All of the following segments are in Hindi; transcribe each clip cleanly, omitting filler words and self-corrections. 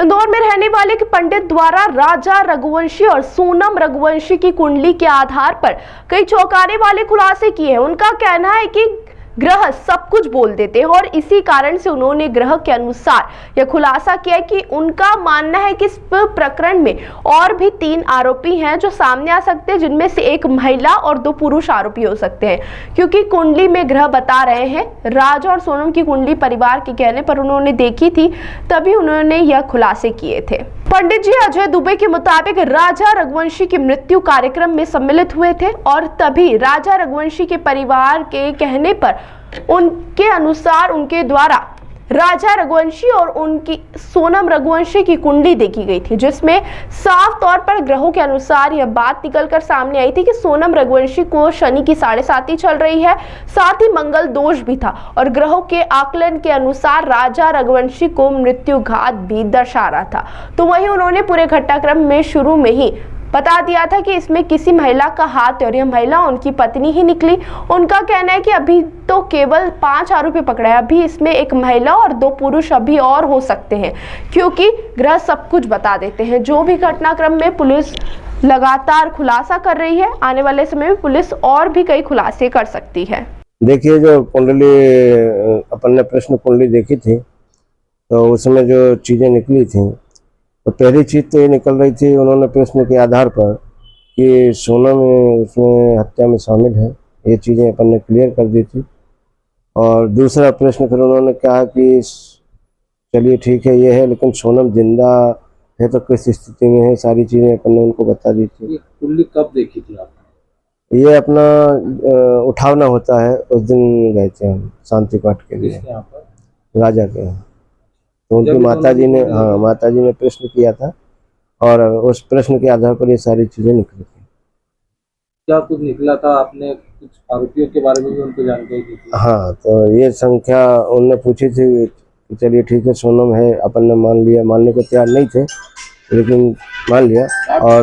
इंदौर में रहने वाले के पंडित द्वारा राजा रघुवंशी और सोनम रघुवंशी की कुंडली के आधार पर कई चौंकाने वाले खुलासे किए हैं। उनका कहना है कि ग्रह सब कुछ बोल देते हैं और इसी कारण से उन्होंने ग्रह के अनुसार यह खुलासा किया कि उनका मानना है कि इस प्रकरण में और भी 3 आरोपी हैं जो सामने आ सकते हैं, जिनमें से एक महिला और 2 पुरुष आरोपी हो सकते हैं, क्योंकि कुंडली में ग्रह बता रहे हैं। राजा और सोनम की कुंडली परिवार के कहने पर उन्होंने देखी थी, तभी उन्होंने यह खुलासे किए थे। पंडित जी अजय दुबे के मुताबिक राजा रघुवंशी की मृत्यु कार्यक्रम में सम्मिलित हुए थे और तभी राजा रघुवंशी के परिवार के कहने पर उनके अनुसार उनके द्वारा राजा रघुवंशी और उनकी सोनम रघुवंशी की कुंडली देखी गई थी, जिसमें साफ तौर पर ग्रहों के अनुसार यह बात निकलकर सामने आई थी कि सोनम रघुवंशी को शनि की 7.5 चल रही है, साथ ही मंगल दोष भी था और ग्रहों के आकलन के अनुसार राजा रघुवंशी को मृत्यु घात भी दर्शा रहा था। तो वहीं उन्होंने पूरे घटनाक्रम में शुरू में ही बता दिया था कि इसमें किसी महिला का हाथ है और यह महिला उनकी पत्नी ही निकली। उनका कहना है कि अभी तो केवल 5 आरोपी पकड़े हैं, अभी इसमें एक महिला और 2 पुरुष अभी और हो सकते हैं, क्योंकि ग्रह सब कुछ बता देते हैं। जो भी घटनाक्रम में पुलिस लगातार खुलासा कर रही है, आने वाले समय में पुलिस और भी कई खुलासे कर सकती है। देखिए, जो कुंडली अपन ने प्रश्न कुंडली देखी थी तो उसमें जो चीजें निकली थी, तो पहली चीज तो ये निकल रही थी, उन्होंने प्रश्न के आधार पर कि सोनम उसमें हत्या में शामिल है, ये चीज़ें अपन ने क्लियर कर दी थी। और दूसरा प्रश्न फिर उन्होंने कहा कि चलिए ठीक है ये है, लेकिन सोनम जिंदा है तो किस स्थिति में है, सारी चीज़ें अपन ने उनको बता दी थी। ये कुंडली कब देखी थी आपने? ये अपना उठावना होता है, उस दिन गए थे हम शांति पाठ के लिए राजा के। तो उनकी माताजी ने माताजी ने प्रश्न किया था और उस प्रश्न के आधार पर ये सारी चीजें निकली थी। क्या कुछ निकला था? आपने कुछ आरोपियों के बारे में भी उनको जानकारी दी थी? हाँ, तो ये संख्या उनने पूछी थी कि चलिए ठीक है सोनम है, अपन ने मान लिया, मानने को तैयार नहीं थे लेकिन मान लिया। और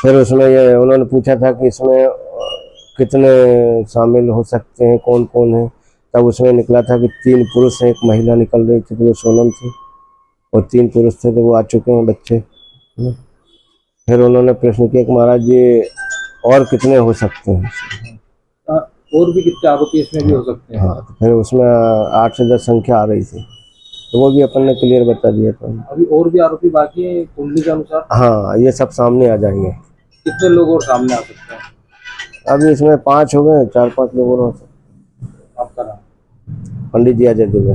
फिर उसमें ये उन्होंने पूछा था कि इसमें कितने शामिल हो सकते हैं, कौन कौन है। तब उसमें निकला था कि 3 पुरुष हैं, 1 महिला निकल रही थी, तो वो सोनम थी, और 3 पुरुष थे, तो वो आ चुके हैं बच्चे। फिर उन्होंने प्रश्न किया कि महाराज जी और कितने हो सकते हैं, और भी कितने आरोपी इसमें भी हो सकते हैं? हाँ, तो फिर उसमें 8 से 10 संख्या आ रही थी, तो वो भी अपन ने क्लियर बता दिया था। अभी और भी आरोपी बाकी है कुंडली के अनुसार? हाँ, ये सब सामने आ जाएंगे। कितने लोग और सामने आ सकते हैं? अभी इसमें 5 हो गए, 4-5 लोग और हो सकते हैं। आपका नाम? पंडित जी अजय दुबे।